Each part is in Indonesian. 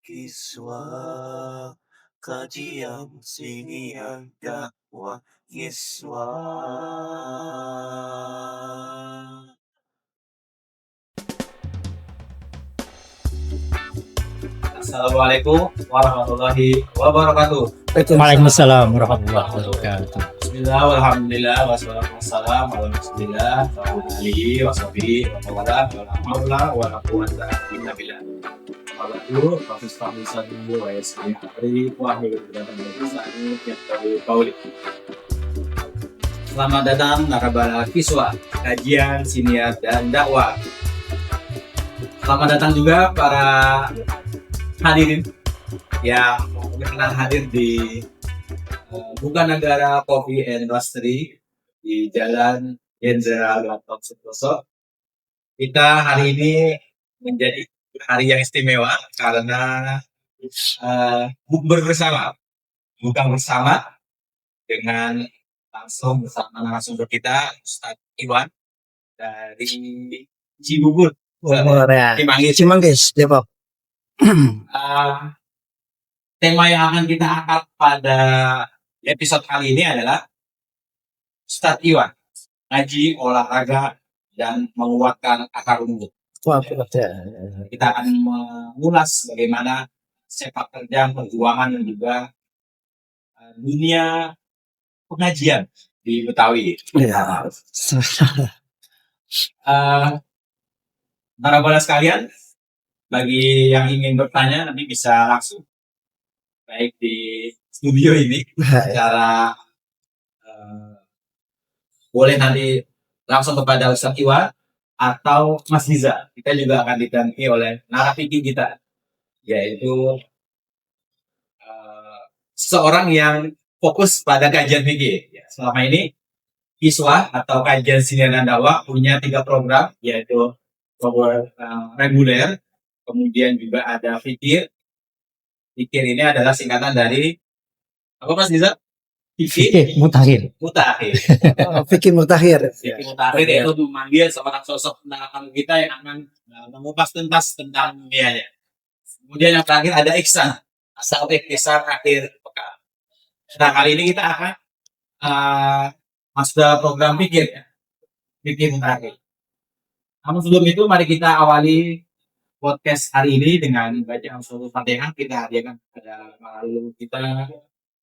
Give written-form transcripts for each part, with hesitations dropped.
Kiswa kajian sinian dakwah Kiswa. Assalamualaikum warahmatullahi wabarakatuh. Waalaikumsalam warahmatullahi wabarakatuh. Bismillah, alhamdulillah, wassalatu wassalamu ala rasulillah wa ala alihi wa sahbihi wa mawalah wa la haula wa la quwwata illa billah. Wabarakatuh, Profesor dulu, wa yasmi hari wahai kedatangan dari sana yang Pauli. Selamat datang Narabala Kiswa, kajian siniar dan dakwah. Selamat datang juga para hadirin yang berkenan hadir di Bukan Negara Coffee and Roastery di Jalan Jenderal Gatot Subroto. Kita hari ini menjadi hari yang istimewa karena bukber bersama, buka bersama dengan langsung bersama narasumber kita Ustadz Iwan dari Cibubur, Cimanggis, Depok. Tema yang akan kita angkat pada episode kali ini adalah Ustadz Iwan, ngaji, olahraga, dan menguatkan akar rumput. Kita akan mengulas bagaimana sepak terjang, perjuangan, dan juga dunia pengajian di Betawi. Ya. Para bola sekalian, bagi yang ingin bertanya nanti bisa langsung baik di studio ini secara boleh nanti langsung kepada Ustadz Iwan atau Mas Riza. Kita juga akan didampingi oleh narapiki kita, yaitu seseorang yang fokus pada kajian fikih. Selama ini Kiswa atau kajian siniar dan dakwah punya 3 program, yaitu program reguler, kemudian juga ada fikir. Fikir ini adalah singkatan dari apa Mas Riza? Fikih mutakhir. Fikih mutakhir. Fikih mutakhir yaitu memanggil seorang sosok penerangan kita yang akan mengupas tuntas tentang dunianya. Kemudian yang terakhir ada Ihsan, asal ikhtisar akhir pekan. Nah, kali ini kita akan masuk dalam program fikir, ya. Fikir mutakhir. Namun sebelum itu mari kita awali podcast hari ini dengan bacaan surat Fatihah. Kita hadiahkan kepada para leluhur kita,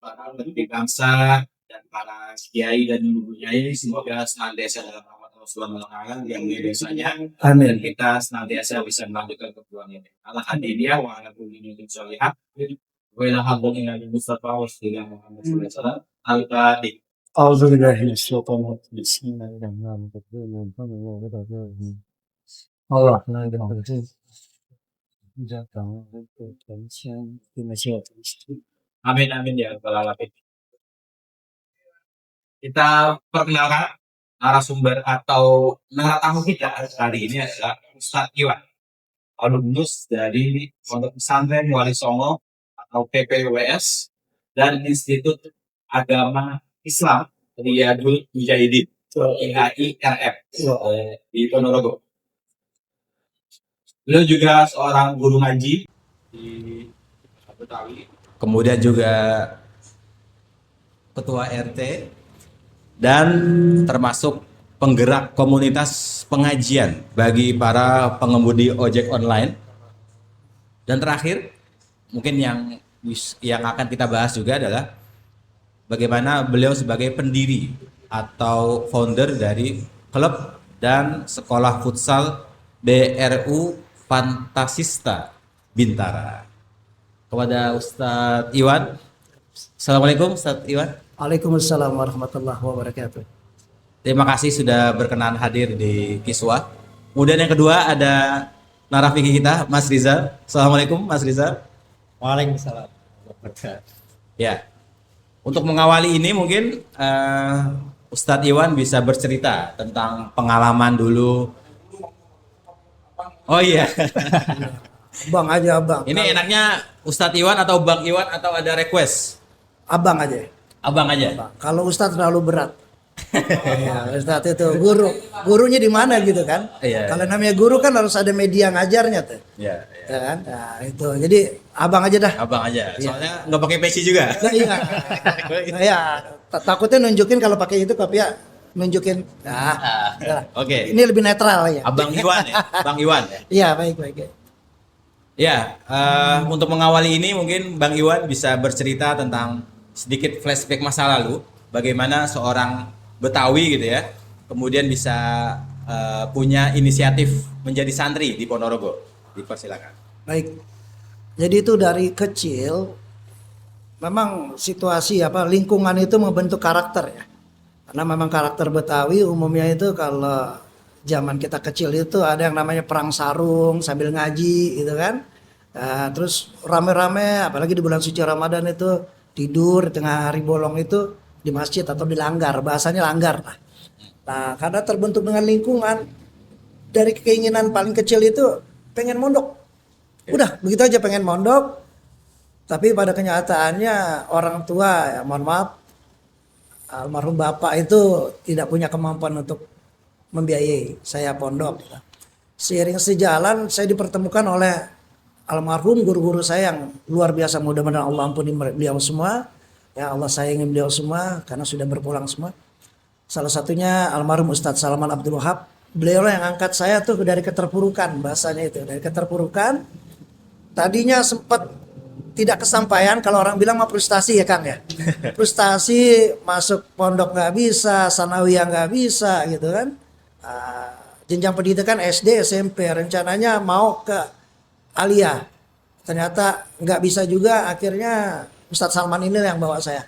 para pendiri bangsa, dan para kiai dan ibu kiai. Semoga senantiasa dalam rahmat Allah Subhanahu wa taala yang desanya. Amin. Dan kita senantiasa bisa melanjutkan perjuangan ini. Alhamdulillah wa ala kulli niyatin shalihah. Wa ila hadratin Nabi Mustafa wa sallallahu alaihi wasallam. Al-Fatihah. Auzubillahi minasyaitonir rajim. Bismillahirrahmanirrahim. Bismillahirrahmanirrahim. Amin amin ya rabbal alamin. Kita perkenalkan narasumber atau naratamu kita hari ini adalah Ustadz Iwan, alumnus dari Pondok Pesantren Wali Songo atau PPWS dan Institut Agama Islam Riyadul Mujahidin IHIRF di Ponorogo. Beliau juga seorang guru ngaji di Betawi, kemudian juga ketua RT dan termasuk penggerak komunitas pengajian bagi para pengemudi ojek online. Dan terakhir, mungkin yang akan kita bahas juga adalah bagaimana beliau sebagai pendiri atau founder dari klub dan sekolah futsal BRU Fantasista Bintara. Kepada Ustadz Iwan, Assalamualaikum Ustadz Iwan. Waalaikumsalam warahmatullahi wabarakatuh. Terima kasih sudah berkenan hadir di Kiswa. Kemudian yang kedua ada narafiki kita Mas Riza. Assalamualaikum Mas Riza. Waalaikumsalam. Ya, untuk mengawali ini mungkin Ustadz Iwan bisa bercerita tentang pengalaman dulu. Oh iya. Bang aja, Bang. Ini enaknya Ustadz Iwan atau Bang Iwan atau ada request? Abang aja. Abang aja. Abang. Kalau Ustadz terlalu berat. Ya, Ustadz itu gurunya di mana gitu kan? Iya, Kalau namanya guru kan harus ada media ngajarnya tuh, Iya, ya kan? Nah, itu. Jadi abang aja dah. abang aja. Soalnya nggak pakai peci juga. Nah, iya. Nah, ya, takutnya nunjukin kalau pakai itu tapi ya nunjukin. Nah, udah lah. Oke. Ini lebih netral ya. Abang Iwan ya, Bang Iwan ya. Iya, baik. Ya, untuk mengawali ini mungkin Bang Iwan bisa bercerita tentang sedikit flashback masa lalu, bagaimana seorang Betawi gitu ya, kemudian bisa punya inisiatif menjadi santri di Ponorogo. Dipersilakan. Baik. Jadi itu dari kecil memang situasi lingkungan itu membentuk karakter ya. Karena memang karakter Betawi umumnya itu kalau zaman kita kecil itu ada yang namanya perang sarung sambil ngaji gitu kan. Nah, terus rame-rame apalagi di bulan suci Ramadan itu tidur di tengah hari bolong itu di masjid atau di langgar, bahasanya langgar lah. Nah, karena terbentuk dengan lingkungan dari keinginan paling kecil itu pengen mondok. Udah, begitu aja pengen mondok. Tapi pada kenyataannya orang tua ya mohon maaf almarhum bapak itu tidak punya kemampuan untuk membiayai saya pondok. Seiring sejalan saya dipertemukan oleh almarhum guru-guru saya yang luar biasa, mudah-mudahan Allah ampuni beliau semua. Ya Allah sayangi beliau semua karena sudah berpulang semua. Salah satunya almarhum Ustadz Salman Abdul Wahab. Beliau yang angkat saya tuh dari keterpurukan, bahasanya itu dari keterpurukan. Tadinya sempat tidak kesampaian, kalau orang bilang mah frustasi ya Kang ya. Frustasi, masuk pondok nggak bisa, sanawiyah nggak bisa gitu kan. Jenjang pendidikan SD, SMP, rencananya mau ke Aliyah. Ternyata nggak bisa juga, akhirnya Ustadz Salman ini yang bawa saya.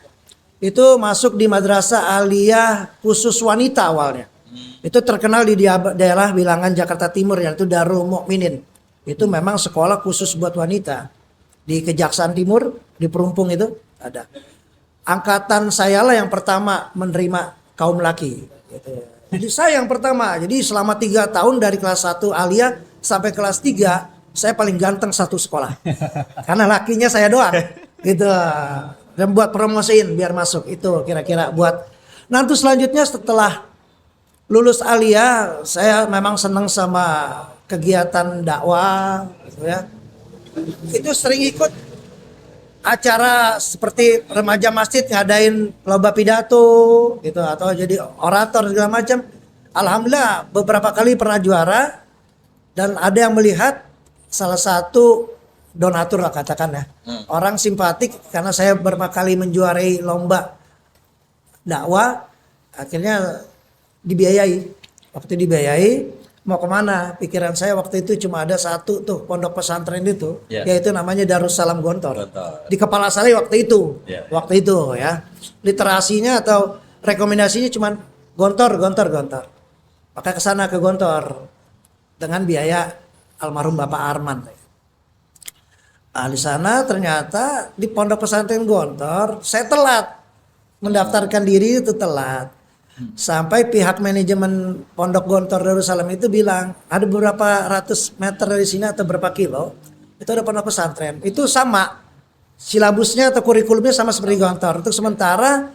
Itu masuk di madrasah Aliyah khusus wanita awalnya. Itu terkenal di daerah Bilangan Jakarta Timur, yaitu Darul Mukminin. Itu memang sekolah khusus buat wanita. Di Kejaksaan Timur, di Perumpung itu ada. Angkatan saya lah yang pertama menerima kaum laki. Gitu. Jadi saya yang pertama. Jadi selama 3 tahun dari kelas 1 Aliyah sampai kelas 3, saya paling ganteng satu sekolah. Karena lakinya saya doang. Gitu. Dan buat promosiin biar masuk. Itu kira-kira buat. Nanti selanjutnya setelah lulus Aliyah, saya memang senang sama kegiatan dakwah gitu ya. Itu sering ikut acara seperti remaja masjid ngadain lomba pidato gitu atau jadi orator segala macam. Alhamdulillah beberapa kali pernah juara dan ada yang melihat salah satu donatur lah katakan ya. Orang simpatik karena saya beberapa kali menjuarai lomba dakwah, akhirnya dibiayai. Waktu dibiayai mau kemana? Pikiran saya waktu itu cuma ada satu tuh pondok pesantren itu, yaitu namanya Darussalam Gontor. Di kepala saya waktu itu, waktu itu ya. Literasinya atau rekomendasinya cuma Gontor. Maka ke sana ke Gontor dengan biaya almarhum Bapak Arman. Nah, di sana ternyata di pondok pesantren Gontor saya telat mendaftarkan diri, itu telat. Sampai pihak manajemen Pondok Gontor Darussalam itu bilang ada beberapa ratus meter dari sini atau berapa kilo itu ada pondok pesantren. Itu sama silabusnya atau kurikulumnya sama seperti Gontor. Untuk sementara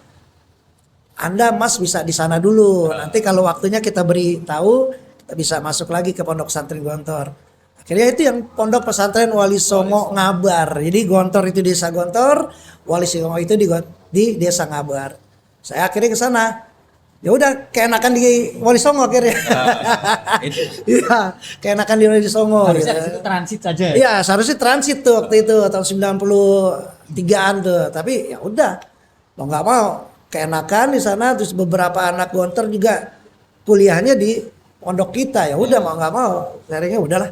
Anda Mas bisa di sana dulu. Nanti kalau waktunya kita beri tahu kita bisa masuk lagi ke pondok pesantren Gontor. Akhirnya itu yang pondok pesantren Wali Songo Ngabar. Jadi Gontor itu desa Gontor, Wali Songo itu di desa Ngabar. Saya akhirnya ke sana. Ya udah keenakan di Wali Songo akhirnya. Iya, keenakan di Wali Songo. Harusnya di situ transit saja. Iya, seharusnya transit tuh waktu itu tahun 93-an tuh. Tapi ya udah, mau nggak mau keenakan di sana. Terus beberapa anak Gontor juga kuliahnya di pondok kita. Ya udah mau nggak mau, akhirnya udahlah.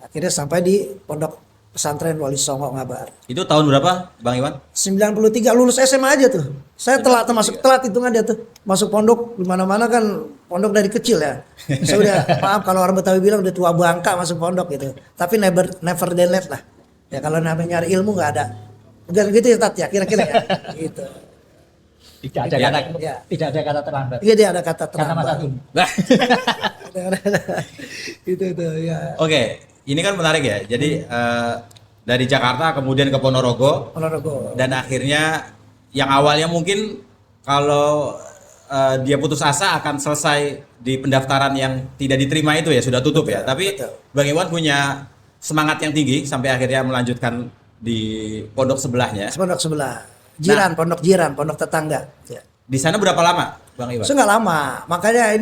Akhirnya sampai di pondok pesantren Wali Songo Ngabar. Itu tahun berapa, Bang Iwan? 93 lulus SMA aja tuh. Saya telat masuk telat hitungan dia tuh. Masuk pondok di mana-mana kan pondok dari kecil ya. Saya udah maaf kalau orang Betawi bilang udah tua bangka masuk pondok gitu. Tapi never delete lah. Ya kalau namanya nyari ilmu nggak ada. Bukan gitu ya Tat ya kira-kira ya. Gitu. Tidak ada kata tidak ada kata terlambat. Iya dia ada kata Karena masa terlambat. tunggu. Itu ya. Oke, ini kan menarik ya. Jadi dari Jakarta kemudian ke Ponorogo Ponorogo. dan akhirnya yang awalnya mungkin kalau dia putus asa akan selesai di pendaftaran yang tidak diterima itu ya sudah tutup ya. Tapi betul. Bang Iwan punya semangat yang tinggi sampai akhirnya melanjutkan di pondok sebelahnya. Pondok sebelah, jiran, pondok jiran, pondok tetangga. Ya. Di sana berapa lama, Bang Iwan? Itu nggak lama, makanya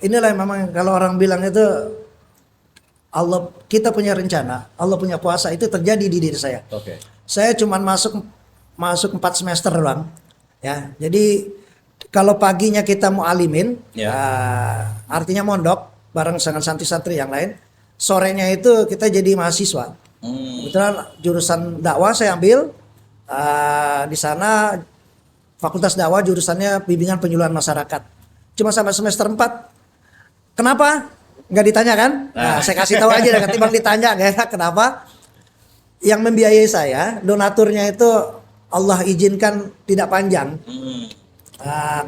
inilah yang memang kalau orang bilang itu Allah, kita punya rencana, Allah punya kuasa, itu terjadi di diri saya. Oke. Saya cuman masuk 4 semester doang, ya. Jadi kalau paginya kita mau alimin, Ya. artinya mondok bareng dengan santri-santri yang lain. Sorenya itu kita jadi mahasiswa. Kebetulan jurusan dakwah saya ambil di sana, Fakultas Dakwah, jurusannya bimbingan penyuluhan masyarakat. Cuma sampai semester 4. Kenapa? Nggak ditanya kan? Nah, saya kasih tahu aja, ketimbang ditanya nggak enak. Kenapa? Yang membiayai saya, donaturnya itu Allah izinkan tidak panjang.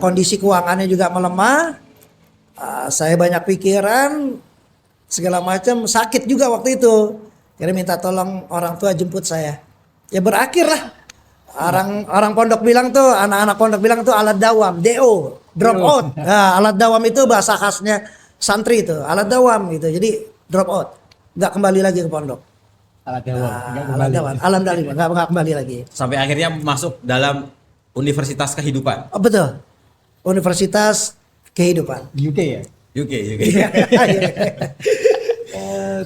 Kondisi keuangannya juga melemah. Saya banyak pikiran, segala macam, sakit juga waktu itu. Kira minta tolong orang tua jemput saya. Ya berakhir lah. Orang pondok bilang tuh, anak-anak pondok bilang tuh alat dawam, DO, drop out. Nah, alat dawam itu bahasa khasnya santri itu, alat dawam gitu. Jadi drop out, nggak kembali lagi ke pondok. Alat dawam, nggak Alat kembali. dawam, alhamdulillah nggak kembali lagi. Sampai akhirnya masuk dalam Universitas Kehidupan. Oh, betul, Universitas Kehidupan. UK ya? UK.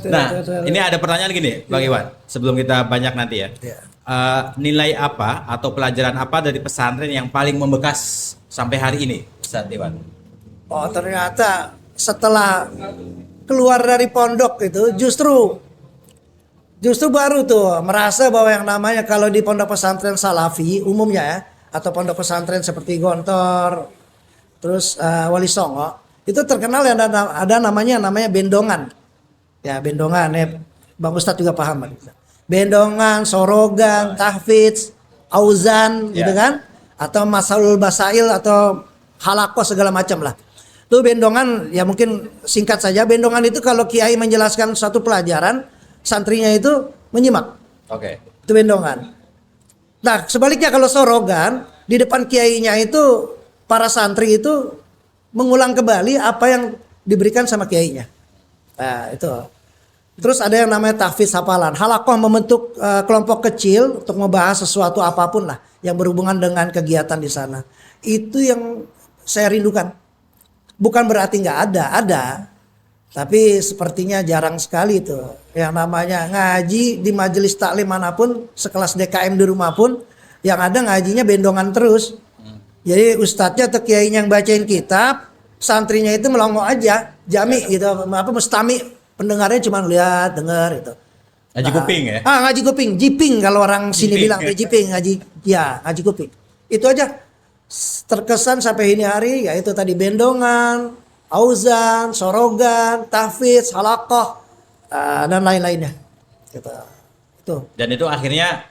Nah, ini ada pertanyaan gini, Bang Iwan. Sebelum kita banyak nanti ya. Ya. Nilai apa atau pelajaran apa dari pesantren yang paling membekas sampai hari ini, Ustaz Iwan? Oh, ternyata setelah keluar dari pondok itu justru baru tuh merasa bahwa yang namanya kalau di pondok pesantren Salafi umumnya ya, atau pondok pesantren seperti Gontor, terus Wali Songo, itu terkenal yang ada namanya bendongan. Ya, bendongan ya, Bang Ustadz juga paham. Bendongan, sorogan, tahfidz, auzan gitu kan, atau masalul basail atau halaqah segala macam lah. Itu bendongan ya, mungkin singkat saja, bendongan itu kalau kiai menjelaskan suatu pelajaran, santrinya itu menyimak. Oke. Itu bendongan. Nah, sebaliknya kalau sorogan, di depan kiainya itu para santri itu mengulang kembali apa yang diberikan sama kiainya. Nah, itu. Terus ada yang namanya tahfidz hafalan. Halaqah membentuk kelompok kecil untuk membahas sesuatu apapun lah yang berhubungan dengan kegiatan di sana. Itu yang saya rindukan. Bukan berarti nggak ada. Tapi sepertinya jarang sekali itu. Yang namanya ngaji di majelis taklim manapun, sekelas DKM di rumah pun, yang ada ngajinya bendongan terus. Jadi ustadznya atau kiainya yang bacain kitab, santrinya itu melongo aja, jami gitu, mustami. Pendengarnya cuma lihat, dengar itu. Ngaji kuping ya? Ngaji kuping, jiping kalau orang sini bilang jiping, ngaji kuping. Itu aja terkesan sampai ini hari, yaitu tadi bendongan, auzan, sorogan, tahfidz, halaqah, dan lain-lainnya. Gitu. Itu. Dan itu akhirnya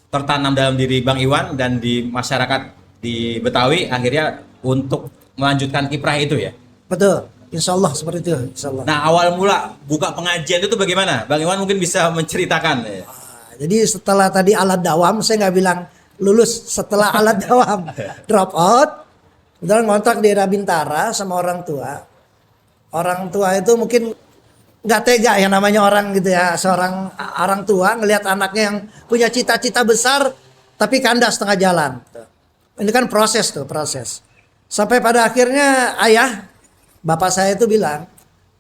tertanam dalam diri Bang Iwan dan di masyarakat di Betawi akhirnya untuk melanjutkan kiprah itu ya? Betul. Insya Allah seperti itu. Insya Allah. Nah, awal mula buka pengajian itu bagaimana? Bang Iwan mungkin bisa menceritakan. Jadi setelah tadi alat dawam, saya nggak bilang lulus, setelah alat dawam drop out, kemudian ngontrak di daerah Bintara sama orang tua. Orang tua itu mungkin nggak tega ya, namanya orang gitu ya, seorang orang tua ngelihat anaknya yang punya cita-cita besar tapi kandas tengah jalan. Ini kan proses. Sampai pada akhirnya ayah, bapak saya itu bilang,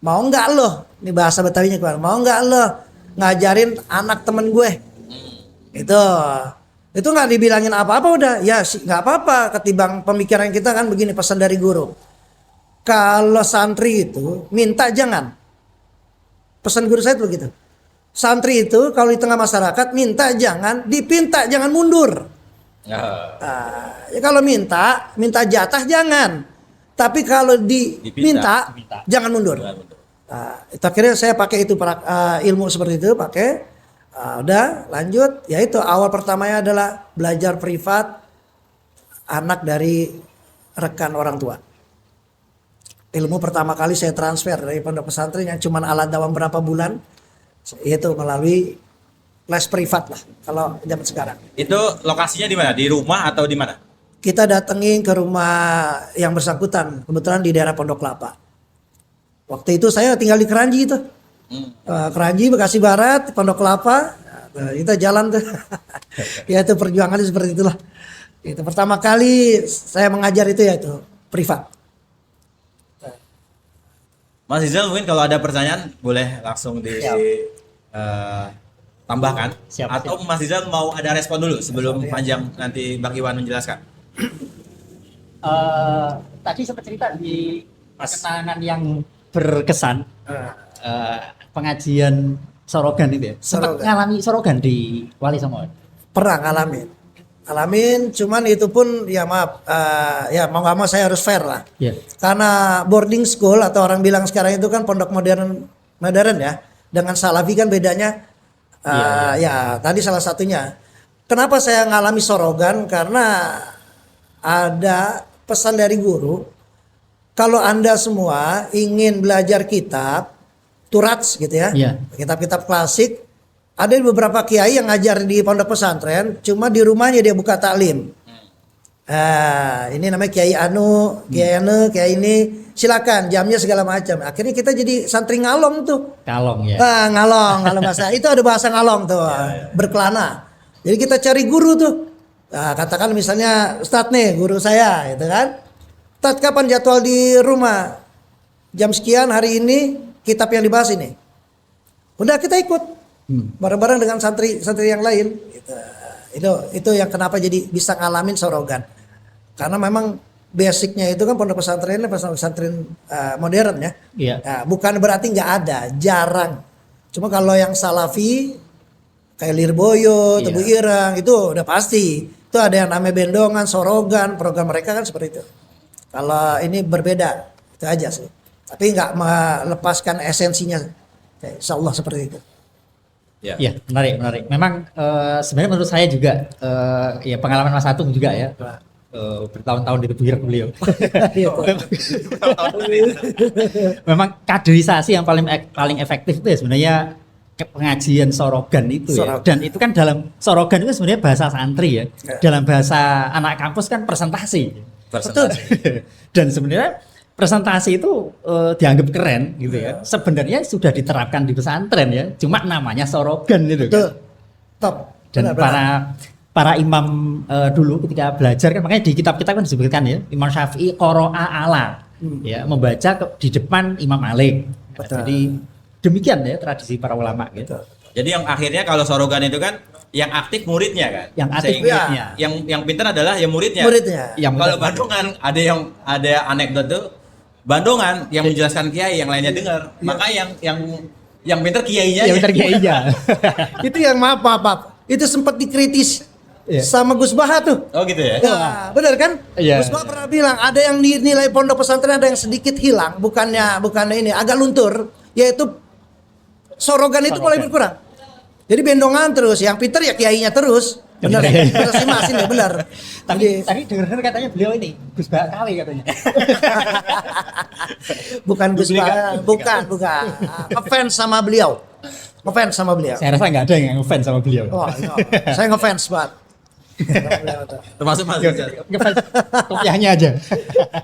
mau nggak lo, ini bahasa Betawinya keluar, mau nggak lo ngajarin anak temen gue? Itu nggak dibilangin apa-apa, udah ya nggak apa-apa. Ketimbang pemikiran kita kan begini, pesan dari guru, kalau santri itu minta jangan. Pesan guru saya itu begitu. Santri itu kalau di tengah masyarakat minta jangan, dipinta jangan mundur. Ya kalau minta jatah jangan. Tapi kalau diminta jangan mundur. Itu akhirnya saya pakai itu ilmu seperti itu, pakai. Udah lanjut, yaitu awal pertamanya adalah belajar privat anak dari rekan orang tua. Ilmu pertama kali saya transfer dari pondok pesantren yang cuma alat dawam berapa bulan, yaitu melalui les privat lah kalau zaman sekarang. Itu lokasinya di mana? Di rumah atau di mana? kita datengin ke rumah yang bersangkutan, kebetulan di daerah Pondok Kelapa. Waktu itu saya tinggal di Keranji itu. Keranji, Bekasi Barat, Pondok Kelapa. Nah, kita jalan tuh. Ya itu perjuangannya seperti itulah. Itu pertama kali saya mengajar itu ya itu privat. Mas Rizal mungkin kalau ada pertanyaan boleh langsung tambahkan. Siap, Atau Mas Rizal mau ada respon dulu sebelum panjang nanti Bang Iwan menjelaskan. Tadi sempat cerita di kenangan yang berkesan pengajian Sorogan itu ya. Sempat Sorogan. ngalami Sorogan di Wali Songo. Pernah ngalamin, cuman itu pun ya maaf, ya mau nggak mau saya harus fair lah. Iya. Karena boarding school atau orang bilang sekarang itu kan pondok modern ya, dengan salafi kan bedanya. Ya tadi salah satunya. Kenapa saya ngalami Sorogan? Karena ada pesan dari guru, kalau Anda semua ingin belajar kitab Turats gitu ya, Iya. kitab-kitab klasik, ada beberapa kiai yang ngajar di pondok pesantren, cuma di rumahnya dia buka taklim. Ini namanya Kiai Anu, Kiai ini, silakan jamnya segala macam. Akhirnya kita jadi santri ngalong tuh. Kalong ya. Ngalong bahasa. Itu ada bahasa ngalong tuh, berkelana. Jadi kita cari guru tuh. Nah, katakan misalnya Ustadz nih, guru saya gitu kan. Ustadz kapan jadwal di rumah? Jam sekian hari ini kitab yang dibahas ini. Udah kita ikut. Bareng-bareng dengan santri yang lain gitu. Itu yang kenapa jadi bisa ngalamin Sorogan. Karena memang basicnya itu kan pondok pesantrennya pesantren modern ya. Iya. Nah, bukan berarti nggak ada, jarang. Cuma kalau yang salafi kayak Lirboyo, Iya. Tebu Irang itu udah pasti. Itu ada yang namanya bendongan, Sorogan, program mereka kan seperti itu. Kalau ini berbeda, itu aja sih. Tapi nggak melepaskan esensinya. Insya Allah seperti itu. Ya. Iya, menarik. Memang sebenarnya menurut saya juga ya pengalaman Mas Atung juga ya. Bertahun-tahun di Tebu Ireng beliau. Memang kaderisasi yang paling efektif itu ya sebenarnya pengajian Sorogan itu ya. Sorogan. Dan itu kan dalam Sorogan itu sebenarnya bahasa santri ya. Dalam bahasa anak kampus kan presentasi. Dan sebenarnya presentasi itu dianggap keren gitu ya. Sebenarnya sudah diterapkan di pesantren ya. Cuma namanya Sorogan itu Betul. kan. Top. Dan Benar-benar. para imam dulu ketika belajar kan makanya di kitab-kitab kan disebutkan ya Imam Syafi'i qara'a ala ya membaca di depan Imam Malik. Betul. Jadi demikian ya tradisi para ulama gitu. Jadi yang akhirnya kalau Sorogan itu kan yang aktif muridnya kan. Yang aktif Sehingga muridnya. Yang pintar adalah ya muridnya. Muridnya. Yang Kalau benar. Bandungan ada anekdot tuh Bandungan yang menjelaskan kiai yang lainnya dengar. Maka yang pintar kiainya. Ya bentar kiainya. Itu yang maaf. Itu sempat dikritis Iya. sama Gus Baha tuh. Oh gitu ya. Nah, benar kan? Iya. Gus Baha pernah bilang ada yang dinilai pondok pesantren ada yang sedikit hilang, bukannya ini agak luntur, yaitu Sorogan itu mulai berkurang. Jadi bendongan terus, yang pintar ya kiainya terus. Benar ya? Benar sih Mas, ini benar. Tadi dengar katanya beliau ini Gus Baha kali katanya. Bukan Gus Baha, bukan. Ngefans sama beliau. Saya rasa nggak ada yang ngefans sama beliau. Oh, iya. Saya ngefans banget. Termasuk Mas Rizal. Ngefans kopiahnya aja.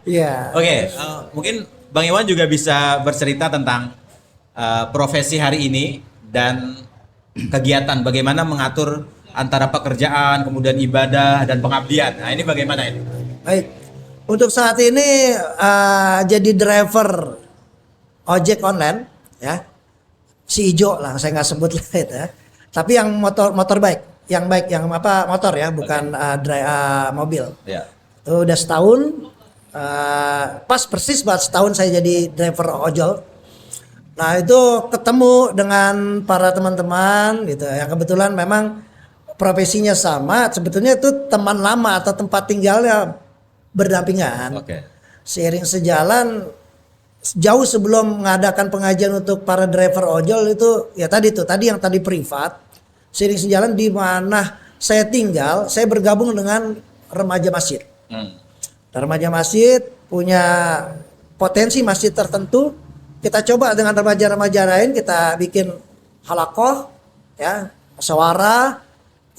Iya. Oke, mungkin Bang Iwan juga bisa bercerita tentang profesi hari ini dan kegiatan bagaimana mengatur antara pekerjaan, kemudian ibadah dan pengabdian. Nah, ini bagaimana ini? Baik. Untuk saat ini jadi driver ojek online ya. Si ijo lah saya nggak sebut lah itu ya. Tapi yang motor bike, yang motor ya, bukan mobil. Ya. Itu udah setahun, pas persis buat setahun saya jadi driver ojol. Nah itu ketemu dengan para teman-teman gitu, yang kebetulan memang profesinya sama. Sebetulnya itu teman lama atau tempat tinggalnya berdampingan. Oke. Seiring sejalan, jauh sebelum mengadakan pengajian untuk para driver ojol itu ya tadi yang tadi privat. Seiring sejalan di mana saya tinggal, saya bergabung dengan remaja masjid. Remaja masjid punya potensi masjid tertentu. Kita coba dengan remaja-remaja lain, kita bikin halakoh, ya, musyawarah.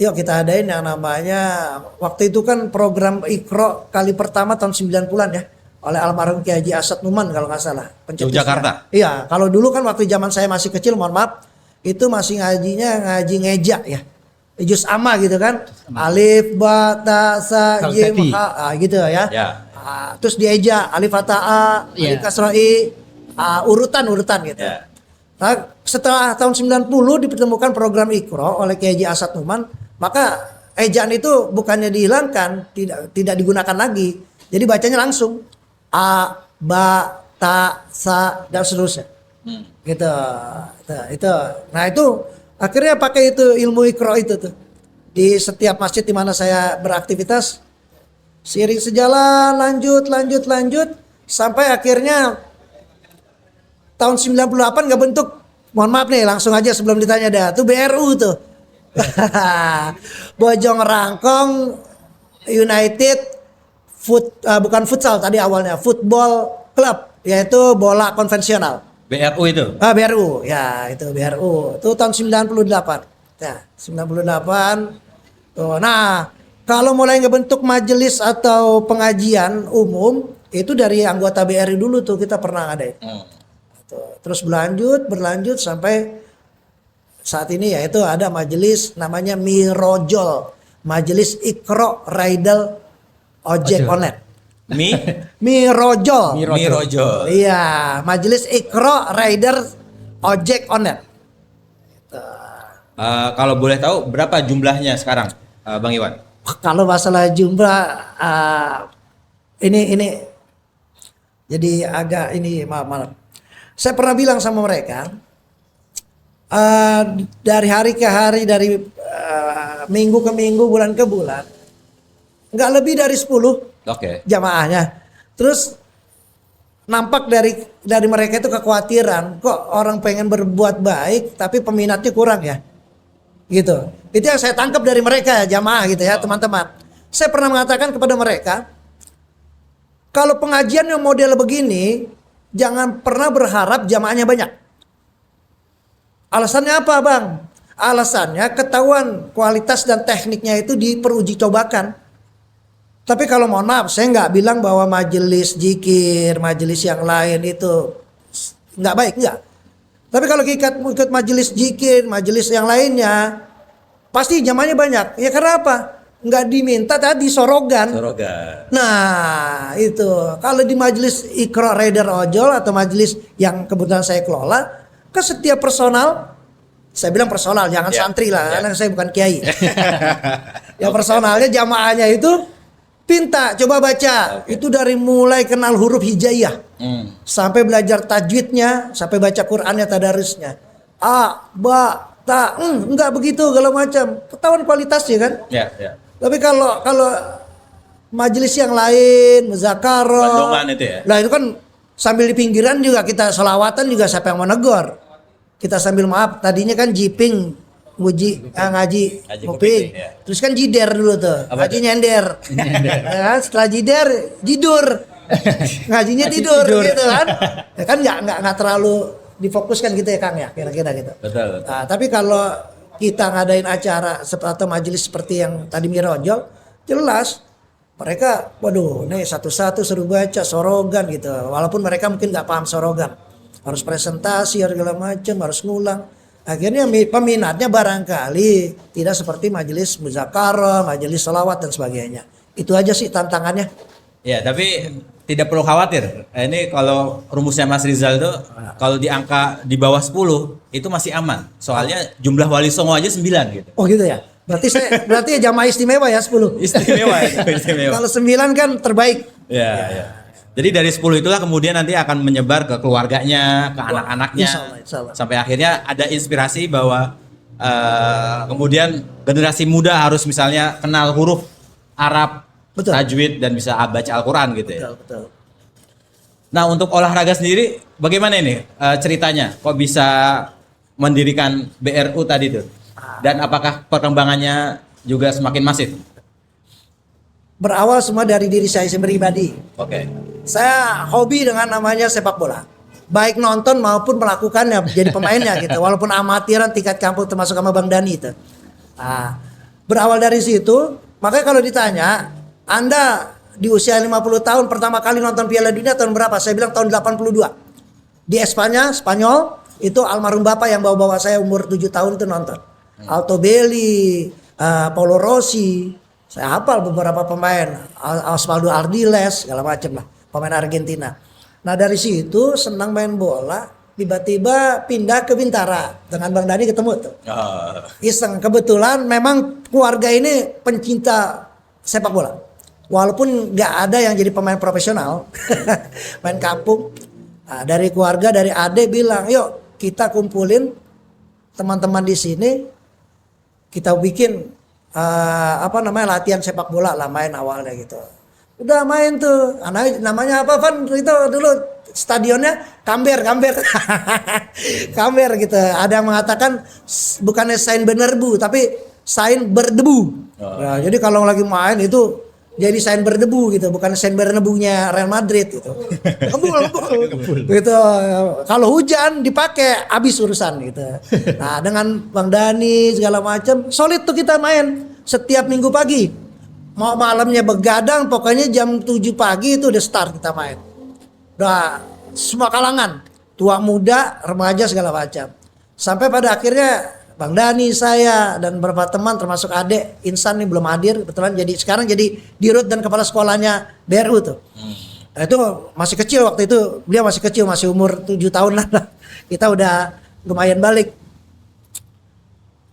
yuk kita adain yang namanya, waktu itu kan program Iqra kali pertama tahun 90-an ya, oleh almarhum Kiai Haji Asad Numan kalau nggak salah. pencetusnya. Yogyakarta? Iya, kalau dulu kan waktu zaman saya masih kecil, mohon maaf, itu masih ngaji ngeja ya. Juz amma gitu kan. Alif, ba, ta, sa, Kalau jim, tadi. ha, gitu ya. Ya. Terus dieja, alif, ta, a, Iya. alif, kasroi, urutan gitu. Ya. Nah, setelah tahun 90 dipertemukan program Iqra oleh Kiai Haji Asad Numan, maka ejaan itu bukannya dihilangkan, tidak digunakan lagi. Jadi bacanya langsung a, ba, ta, sa, dan seterusnya. Gitu. Itu. Nah, itu akhirnya pakai itu ilmu Iqra itu tuh. Di setiap masjid di mana saya beraktivitas, seiring sejalan lanjut sampai akhirnya tahun 98 nggak bentuk, mohon maaf nih langsung aja sebelum ditanya dah, tuh BRU tuh. Bojong Rangkong United bukan futsal tadi awalnya, football club, yaitu bola konvensional. BRU itu. BRU, ya itu BRU. Itu tahun 98. Ya, 98. Tuh, nah, kalau mulai ngebentuk majelis atau pengajian umum, itu dari anggota BRI dulu tuh kita pernah ada. Terus berlanjut sampai saat ini yaitu ada majelis namanya Mirojol, Majelis Iqra Ridal Ojek Online. Mirojol. Mirojol. Iya, Majelis Iqra Rider Ojek Online. Kalau boleh tahu berapa jumlahnya sekarang, Bang Iwan? Kalau masalah jumlah ini jadi agak ini maaf. Saya pernah bilang sama mereka, dari hari ke hari, dari minggu ke minggu, bulan ke bulan, nggak lebih dari 10 Oke. jamaahnya. Terus nampak dari mereka itu kekhawatiran, kok orang pengen berbuat baik tapi peminatnya kurang ya, gitu. Itu yang saya tangkap dari mereka jamaah gitu ya, teman-teman. Saya pernah mengatakan kepada mereka, kalau pengajian yang model begini, jangan pernah berharap jamaahnya banyak. Alasannya apa, Bang? Alasannya ketahuan kualitas dan tekniknya itu diperuji cobakan. Tapi kalau mohon maaf, saya nggak bilang bahwa majelis zikir, majelis yang lain itu nggak baik, nggak. Tapi kalau ikut majelis zikir, majelis yang lainnya, pasti jamaahnya banyak. Ya karena apa? Nggak diminta tadi sorogan. Nah itu kalau di majelis Iqra Rider Ojol atau majelis yang kebetulan saya kelola, ke setiap personal, saya bilang personal, jangan santri lah, karena saya bukan kiai. Ya personalnya jamaahnya itu pinta coba baca, itu dari mulai kenal huruf hijaiyah sampai belajar tajwidnya, sampai baca Qurannya, tadarusnya, a, ba, ta, enggak begitu kalau macam, ketahuan kualitasnya kan. Ya. Tapi kalau majelis yang lain, muzakarah, Bandongan itu ya? lah itu kan sambil di pinggiran juga kita selawatan juga siapa yang mau negor. Kita sambil maaf, tadinya kan jiping ngaji nguping. Ya. Terus kan jider dulu tuh, ngaji nyender. Ya kan? Setelah jider, jidur. Ngajinya tidur gitu kan. Ya kan nggak terlalu difokuskan gitu ya Kang ya, kira-kira gitu. Betul. Nah, tapi kalau kita ngadain acara atau majelis seperti yang tadi Mirojol, jelas mereka, waduh, nih satu-satu suruh baca sorogan gitu. Walaupun mereka mungkin nggak paham sorogan, harus presentasi, harus segala macam, harus ngulang. Akhirnya peminatnya barangkali tidak seperti majelis muzakarah, majelis sholawat dan sebagainya. Itu aja sih tantangannya. Ya, tapi tidak perlu khawatir. Ini kalau rumusnya Mas Rizal itu kalau di angka di bawah 10 itu masih aman. Soalnya jumlah wali songo aja 9 gitu. Oh gitu ya. Berarti ya jamaah istimewa ya 10. Istimewa ya, istimewa. Kalau 9 kan terbaik. Ya. Jadi dari 10 itulah kemudian nanti akan menyebar ke keluarganya, ke anak-anaknya. Insya Allah. Sampai akhirnya ada inspirasi bahwa kemudian generasi muda harus misalnya kenal huruf Arab, Betul. tajwid dan bisa baca Al-Qur'an gitu ya. Betul. Nah, untuk olahraga sendiri bagaimana ini ceritanya? Kok bisa mendirikan BRU tadi tuh? Dan apakah perkembangannya juga semakin masif? Berawal semua dari diri saya pribadi. Oke. Saya hobi dengan namanya sepak bola. Baik nonton maupun melakukannya, jadi pemainnya gitu. Walaupun amatiran tingkat kampung termasuk sama Bang Dani itu. Nah, Berawal dari situ, makanya kalau ditanya, Anda di usia 50 tahun pertama kali nonton Piala Dunia tahun berapa? Saya bilang tahun 82. Di Spanyol, itu almarhum bapak yang bawa-bawa saya umur 7 tahun itu nonton. Altobelli, Paulo Rossi, saya hafal beberapa pemain, Osvaldo Ardiles, segala macam lah, pemain Argentina. Nah dari situ senang main bola. Tiba-tiba pindah ke Bintara dengan Bang Dani ketemu tuh. Iseng, kebetulan memang keluarga ini pencinta sepak bola. Walaupun nggak ada yang jadi pemain profesional, main kampung. Nah, dari keluarga, dari ade bilang, yuk kita kumpulin teman-teman di sini, kita bikin latihan sepak bola lah, main awalnya gitu. Udah main tuh, namanya apa Van itu dulu stadionnya Kamber Kamber gitu. Ada yang mengatakan bukannya Sain Benerbu tapi Sain berdebu. Nah, jadi kalau lagi main itu jadi Sain berdebu gitu, bukan Sain Bernebunya Real Madrid gitu. Kebul. Gitu. Kalau hujan dipakai habis urusan gitu. Nah, dengan Bang Dani segala macam solid tuh kita main setiap minggu pagi. Mau malamnya begadang, pokoknya jam 7 pagi itu udah start kita main. Udah semua kalangan, tua muda, remaja segala macam. Sampai pada akhirnya Bang Dani, saya dan beberapa teman termasuk adek Insan nih belum hadir, kebetulan sekarang jadi dirut dan kepala sekolahnya BRU tuh. Nah, itu masih kecil waktu itu, dia masih kecil, masih umur 7 tahun lah. Kita udah lumayan balik.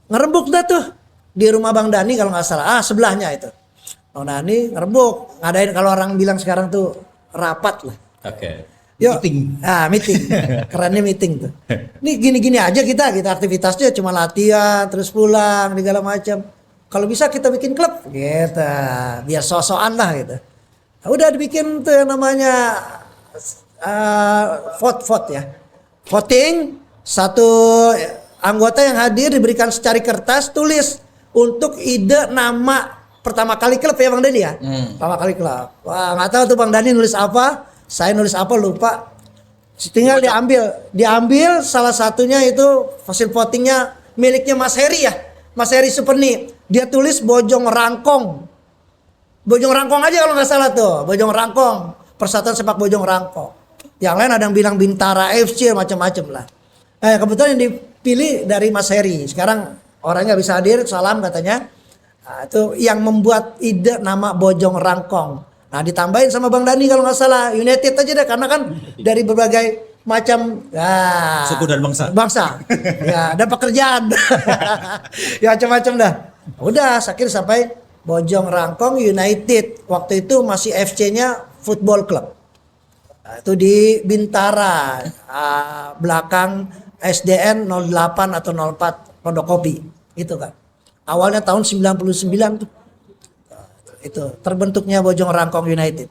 Ngerembuk dah tuh di rumah Bang Dani kalau nggak salah, sebelahnya itu. Bang Dani ngerembuk, ngadain kalau orang bilang sekarang tuh rapat lah. Oke. Yuk, meeting. Kerennya meeting tuh. Nih gini-gini aja kita aktivitasnya cuma latihan terus pulang segala macam. Kalau bisa kita bikin klub gitu. Biar sosokan lah gitu. Nah, udah dibikin tuh yang namanya vote ya. Voting, satu anggota yang hadir diberikan secari kertas tulis untuk ide nama pertama kali klub ya Bang Dani ya. Pertama kali klub. Wah, nggak tahu tuh Bang Dani nulis apa. Saya nulis apa lupa. Tinggal diambil salah satunya itu hasil votingnya miliknya Mas Heri ya. Mas Heri Superni. Dia tulis Bojong Rangkong. Bojong Rangkong aja kalau nggak salah tuh. Bojong Rangkong. Persatuan Sepak Bojong Rangkong. Yang lain ada yang bilang Bintara FC macam-macam lah. Kebetulan yang dipilih dari Mas Heri. Sekarang orangnya bisa hadir, salam katanya. Nah, itu yang membuat ide nama Bojong Rangkong. Nah ditambahin sama Bang Dani kalau nggak salah United aja deh, karena kan dari berbagai macam suku dan bangsa. Ya ada pekerjaan. Ya macam-macam dah. Udah akhir sampai Bojong Rangkong United. Waktu itu masih FC-nya Football Club. Nah, itu di Bintara, belakang SDN 08 atau 04 Pondok Kopi. Itu kan. Awalnya tahun 99 tuh. Itu terbentuknya Bojong Rangkong United.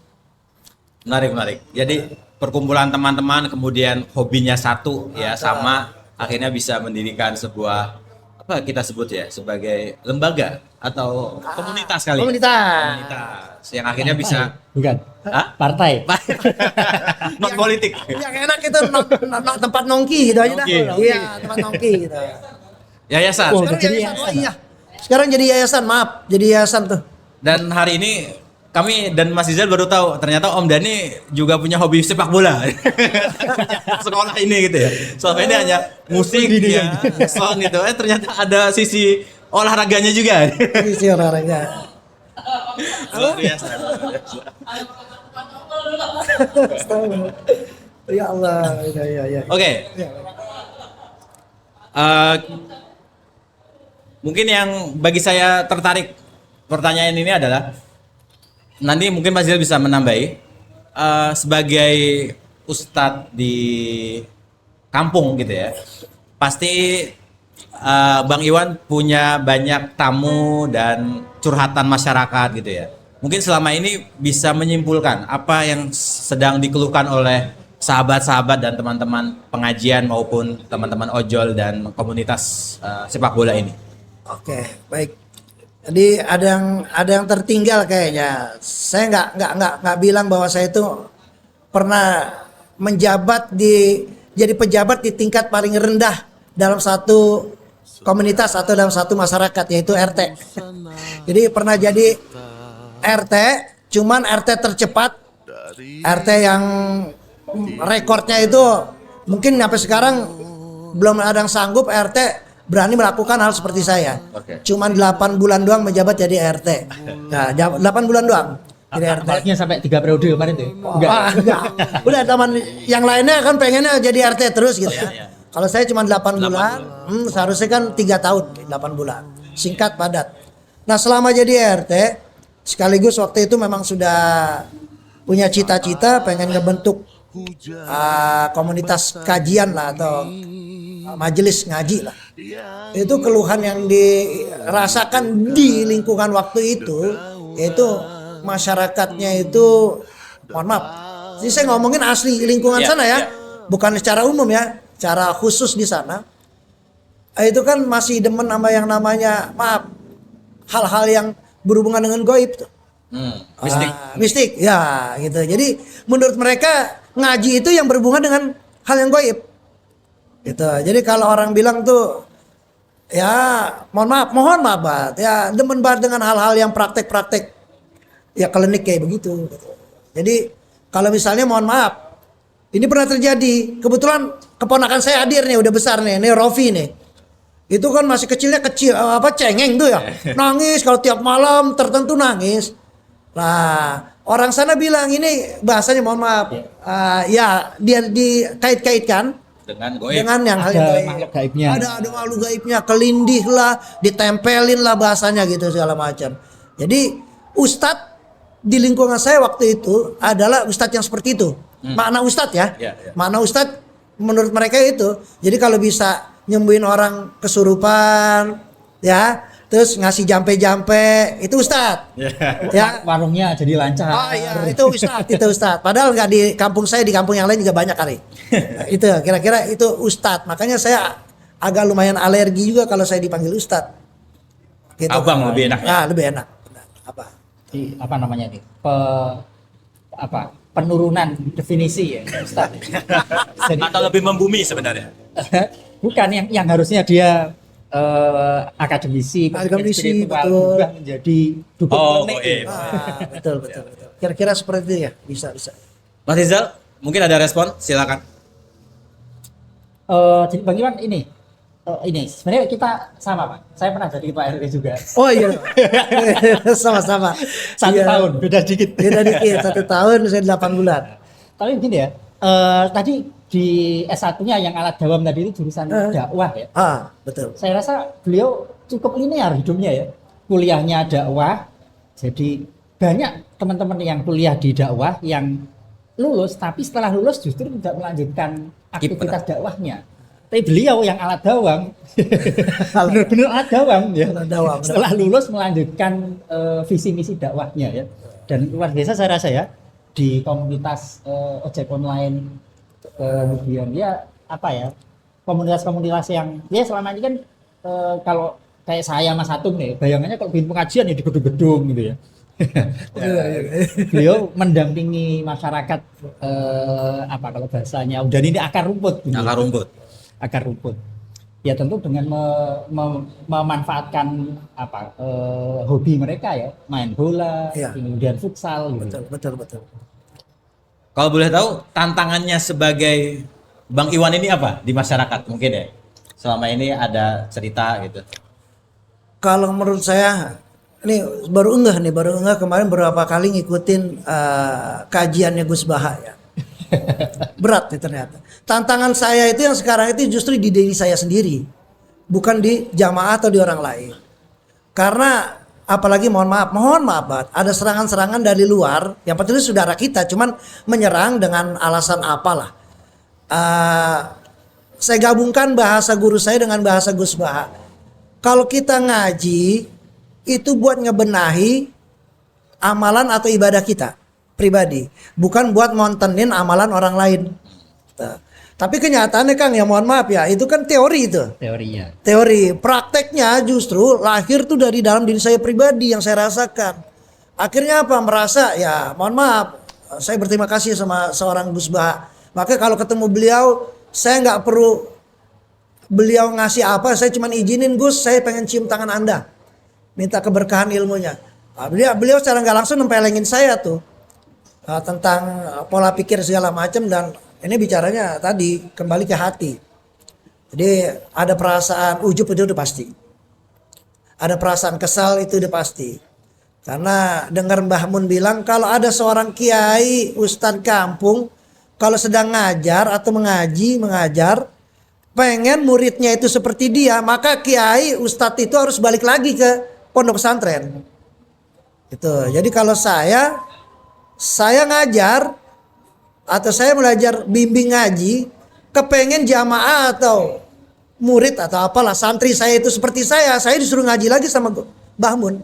Menarik. Jadi perkumpulan teman-teman kemudian hobinya satu ya sama akhirnya bisa mendirikan sebuah apa kita sebut ya sebagai lembaga atau komunitas kali. Komunitas yang akhirnya bisa bukan partai. Non politik. Yang enak itu tempat nongki gitu aja dah. Iya, tempat nongki gitu. Yayasan. Sekarang jadi yayasan, maaf, jadi yayasan tuh. Dan hari ini kami dan Mas Rizal baru tahu ternyata Om Dani juga punya hobi sepak bola. Sekolah ini gitu ya. Selama ini hanya musik ya, song gitu. Ternyata ada sisi olahraganya juga. Sisi olahraga. Luar biasa. Ya Allah, ya. Oke. Mungkin yang bagi saya tertarik pertanyaan ini adalah nanti mungkin Mas Rizal bisa menambahi sebagai ustadz di kampung gitu ya. Pasti Bang Iwan punya banyak tamu dan curhatan masyarakat gitu ya. Mungkin selama ini bisa menyimpulkan apa yang sedang dikeluhkan oleh sahabat-sahabat dan teman-teman pengajian maupun teman-teman ojol dan komunitas sepak bola ini. Oke, baik. Jadi ada yang tertinggal kayaknya. Saya nggak bilang bahwa saya itu pernah menjabat jadi pejabat di tingkat paling rendah dalam satu komunitas atau dalam satu masyarakat yaitu RT. Jadi pernah jadi RT, cuman RT tercepat, RT yang rekornya itu mungkin sampai sekarang belum ada yang sanggup RT berani melakukan hal seperti saya. Cuman 8 bulan doang menjabat jadi RT. Nah, 8 bulan doang. Jadi RT. Artinya sampai 3 periode kemarin tuh. Enggak. Udah teman yang lainnya kan pengennya jadi RT terus gitu ya. Kalau saya cuma 8 bulan, seharusnya kan 3 tahun, 8 bulan. Singkat padat. Nah, selama jadi RT sekaligus waktu itu memang sudah punya cita-cita pengen ngebentuk komunitas kajian lah atau majelis ngaji lah. Itu keluhan yang dirasakan di lingkungan waktu itu yaitu masyarakatnya itu, mohon maaf, jadi saya ngomongin asli lingkungan sana ya, bukan secara umum ya, cara khusus di sana itu kan masih demen sama yang namanya, maaf, hal-hal yang berhubungan dengan gaib tuh. Mistik ya gitu. Jadi menurut mereka ngaji itu yang berhubungan dengan hal yang gaib gitu. Jadi kalau orang bilang tuh ya mohon maaf banget ya, demen banget dengan hal-hal yang praktek-praktek ya klinik kayak begitu gitu. Jadi kalau misalnya mohon maaf, ini pernah terjadi, kebetulan keponakan saya hadir nih, udah besar nih, ini Rofi nih. Itu kan masih kecilnya cengeng tuh ya. Nangis kalau tiap malam tertentu nangis. Nah, orang sana bilang ini bahasanya mohon maaf, ya dia dikait-kaitkan dengan yang hal yang makhluk gaibnya. Ada makhluk gaibnya, kelindih lah, ditempelin lah bahasanya gitu segala macam. Jadi ustadz di lingkungan saya waktu itu adalah ustadz yang seperti itu. Makna ustadz ya. Makna ustadz menurut mereka itu. Jadi kalau bisa nyembuhin orang kesurupan ya, terus ngasih jampe-jampe, itu ustadz. Ya. Warungnya jadi lancar. Oh iya, itu ustadz. Padahal nggak di kampung saya, di kampung yang lain juga banyak kali. Nah, itu kira-kira itu ustadz. Makanya saya agak lumayan alergi juga kalau saya dipanggil ustadz. Gitu. Abang lebih enak. Nah, lebih enak. Apa namanya nih? Penurunan definisi ya, Ustaz. Atau lebih membumi sebenarnya. Bukan yang harusnya dia akademisi spiritual, betul. berubah menjadi dukun klinik. Betul. Kira-kira seperti itu ya, bisa. Mas Rizal, mungkin ada respon, silakan. Jadi Bang Iwan ini sebenarnya kita sama Pak. Saya pernah jadi ketua RT juga. Oh iya, sama-sama. 1 tahun, beda dikit. 1 tahun, saya 8 bulan. Tapi begini ya, tadi di S1-nya yang alat dawam tadi itu jurusan dakwah ya. Betul. Saya rasa beliau cukup linear hidupnya ya. Kuliahnya dakwah, jadi banyak teman-teman yang kuliah di dakwah yang lulus, tapi setelah lulus justru tidak melanjutkan aktivitas dakwahnya. Tapi beliau yang alat dawam, benar-benar alat dawam ya. Setelah lulus melanjutkan visi misi dakwahnya ya. Dan luar biasa saya rasa ya, di komunitas ojek online, kemudian ya komunitas-komunitas yang ya selama ini kan kalau kayak saya Mas Atung nih, bayangannya kalau bikin pengajian ya di gedung-gedung gitu ya. Beliau mendampingi masyarakat kalau bahasanya udah ini akar rumput gitu. Akar rumput ya, tentu dengan memanfaatkan hobi mereka ya, main bola, kemudian futsal gitu. Betul. Kalau boleh tahu tantangannya sebagai Bang Iwan ini apa di masyarakat mungkin ya? Selama ini ada cerita gitu. Kalau menurut saya ini baru enggak kemarin beberapa kali ngikutin kajiannya Gus Baha ya. Berat nih ternyata. Tantangan saya itu yang sekarang itu justru di diri saya sendiri, bukan di jamaah atau di orang lain. Karena apalagi mohon maaf banget, ada serangan-serangan dari luar yang padahal saudara kita, cuman menyerang dengan alasan apalah. Saya gabungkan bahasa guru saya dengan bahasa Gus Baha. Kalau kita ngaji itu buat ngebenahi amalan atau ibadah kita pribadi, bukan buat ngontenin amalan orang lain. Tapi kenyataannya Kang ya mohon maaf ya, itu kan teori itu. Teori, prakteknya justru lahir tuh dari dalam diri saya pribadi yang saya rasakan. Akhirnya apa? Merasa ya mohon maaf, saya berterima kasih sama seorang Gus Baha. Maka kalau ketemu beliau saya nggak perlu beliau ngasih apa, saya cuman izinin Gus, saya pengen cium tangan Anda, minta keberkahan ilmunya. Nah, beliau secara nggak langsung nempelengin saya tuh tentang pola pikir segala macam, dan ini bicaranya tadi kembali ke hati. Jadi ada perasaan ujub itu udah pasti, ada perasaan kesal itu udah pasti. Karena dengar Mbah Mun bilang kalau ada seorang kiai ustadz kampung kalau sedang ngajar atau mengajar pengen muridnya itu seperti dia, maka kiai ustadz itu harus balik lagi ke pondok pesantren. Itu. Jadi kalau saya ngajar atau saya belajar bimbing ngaji, kepengen jamaah atau murid atau apalah santri saya itu seperti saya disuruh ngaji lagi sama Mbah Mun.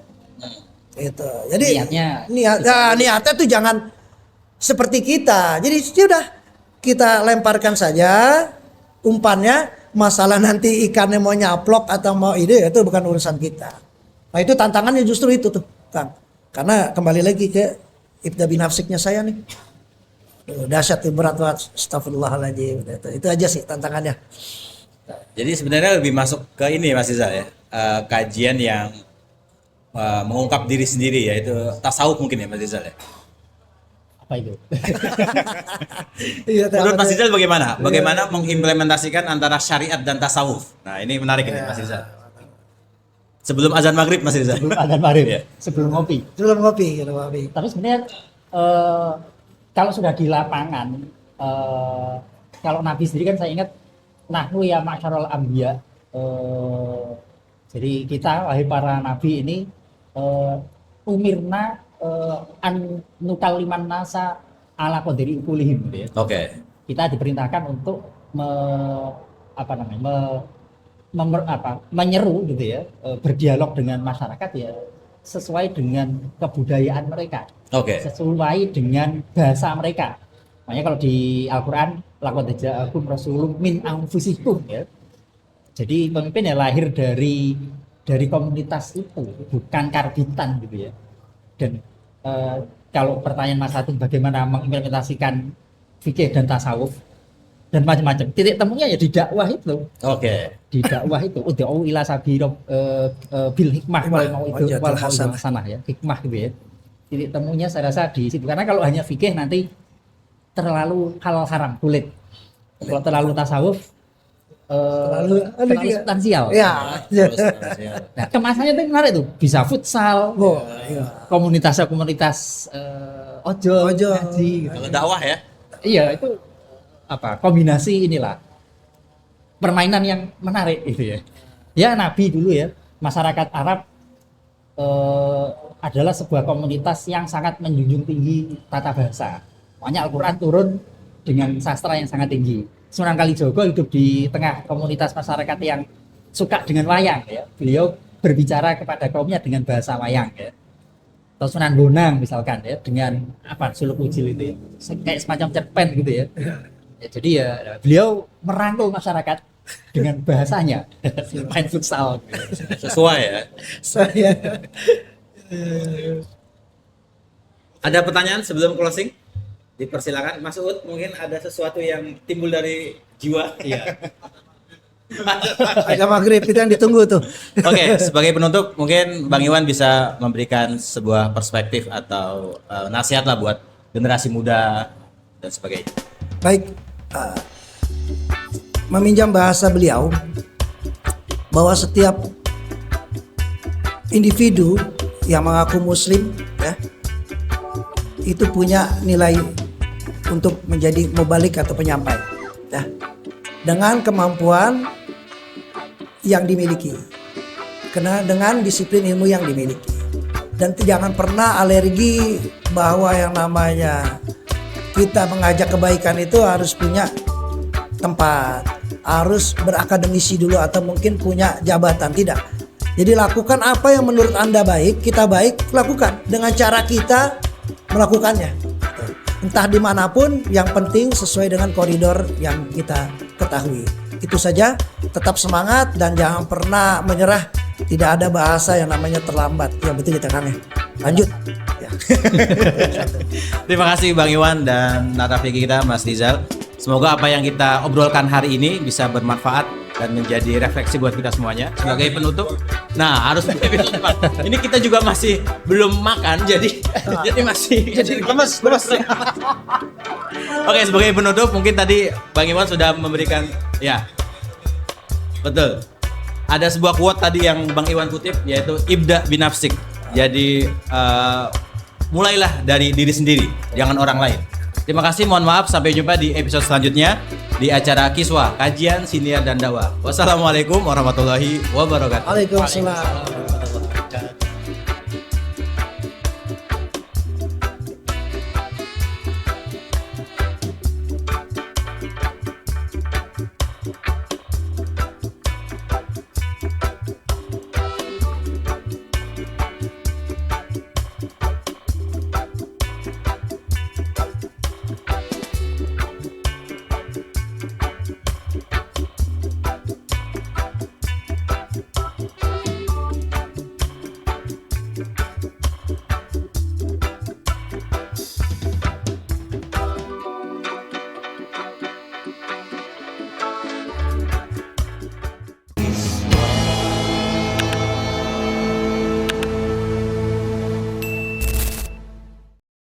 Itu. Jadi niatnya tuh jangan seperti kita. Jadi sudah kita lemparkan saja umpannya, masalah nanti ikannya mau nyaplok atau mau ide itu bukan urusan kita. Nah itu tantangannya justru itu tuh, Kang. Karena kembali lagi ke ibda binafsiknya saya nih. Dahsyat berat banget, astagfirullahaladzim. Itu aja sih tantangannya. Jadi sebenarnya lebih masuk ke ini Mas Rizal ya, kajian yang mengungkap diri sendiri, yaitu tasawuf mungkin ya Mas Rizal ya. Apa itu? Menurut Mas Rizal bagaimana? Bagaimana mengimplementasikan antara syariat dan tasawuf? Nah ini menarik ini Mas Rizal. Sebelum azan maghrib Mas Rizal. Sebelum azan maghrib, Ya. sebelum ngopi. Sebelum ngopi. Tapi sebenarnya kalau sudah di lapangan, kalau Nabi sendiri kan saya ingat, nahnu ya ma'syarul anbiya. Jadi kita wahai para nabi ini umirna an nukalliman nasa ala qadri ukulihim gitu ya. Oke. Kita diperintahkan untuk menyeru gitu ya, berdialog dengan masyarakat ya sesuai dengan kebudayaan mereka. Oke. Sesuai dengan bahasa mereka. Makanya kalau di Al-Qur'an laqad ja'akum rasulun min anfusikum ya. Jadi pemimpin ya lahir dari komunitas itu, bukan karbitan gitu ya. Dan kalau pertanyaan Mas Hatim bagaimana mengimplementasikan fikih dan tasawuf dan macam-macam, titik temunya ya di dakwah itu. Oke. Di dakwah itu ud'u ila sabili bil hikmah wal mau'izatil hasanah ya, hikmah gitu ya. Titik temunya saya rasa di situ, karena kalau hanya fikih nanti terlalu halal haram kulit. Kalau terlalu tasawuf terlalu substansial. Ya. Nah, kemasannya itu menarik tuh, bisa futsal, komunitas ojo ngaji gitu. Kalau dakwah ya. Iya, itu kombinasi inilah permainan yang menarik itu ya. Ya Nabi dulu ya, masyarakat Arab adalah sebuah komunitas yang sangat menjunjung tinggi tata bahasa. Makanya Al-Quran turun dengan sastra yang sangat tinggi. Sunan Kalijogo hidup di tengah komunitas masyarakat yang suka dengan wayang ya. Beliau berbicara kepada kaumnya dengan bahasa wayang ya. Atau Sunan Bonang misalkan ya, dengan suluk ujil itu ya. Kayak semacam cerpen gitu ya. Ya, jadi ya beliau merangkul masyarakat dengan bahasanya. Main futsal Sesuai ya. Saya Ada pertanyaan sebelum closing? Dipersilakan Mas Uud, mungkin ada sesuatu yang timbul dari jiwa. Iya. agak maghrib itu yang ditunggu tuh. Oke, sebagai penutup mungkin Bang Iwan bisa memberikan sebuah perspektif atau nasihat lah buat generasi muda dan sebagainya. Baik, meminjam bahasa beliau bahwa setiap individu yang mengaku muslim ya itu punya nilai untuk menjadi mubalik atau penyampai ya, dengan kemampuan yang dimiliki, karena dengan disiplin ilmu yang dimiliki, dan jangan pernah alergi bahwa yang namanya kita mengajak kebaikan itu harus punya tempat, harus berakademisi dulu atau mungkin punya jabatan. Tidak. Jadi lakukan apa yang menurut Anda baik, kita baik, lakukan dengan cara kita melakukannya. Entah dimanapun, yang penting sesuai dengan koridor yang kita ketahui. Itu saja, tetap semangat dan jangan pernah menyerah. Tidak ada bahasa yang namanya terlambat. Ya betul kita kan ya. Lanjut. Ya. Terima kasih Bang Iwan dan narasumber kita Mas Rizal. Semoga apa yang kita obrolkan hari ini bisa bermanfaat dan menjadi refleksi buat kita semuanya. Sebagai penutup, nah harus ini kita juga masih belum makan, jadi masih lemes. Oke, sebagai penutup mungkin tadi Bang Iwan sudah memberikan ya betul. Ada sebuah quote tadi yang Bang Iwan kutip, yaitu ibda binafsik. Jadi mulailah dari diri sendiri, jangan orang lain. Terima kasih, mohon maaf, sampai jumpa di episode selanjutnya di acara Kiswa, Kajian Siniar dan Dakwah. Wassalamualaikum warahmatullahi wabarakatuh. Waalaikumsalam.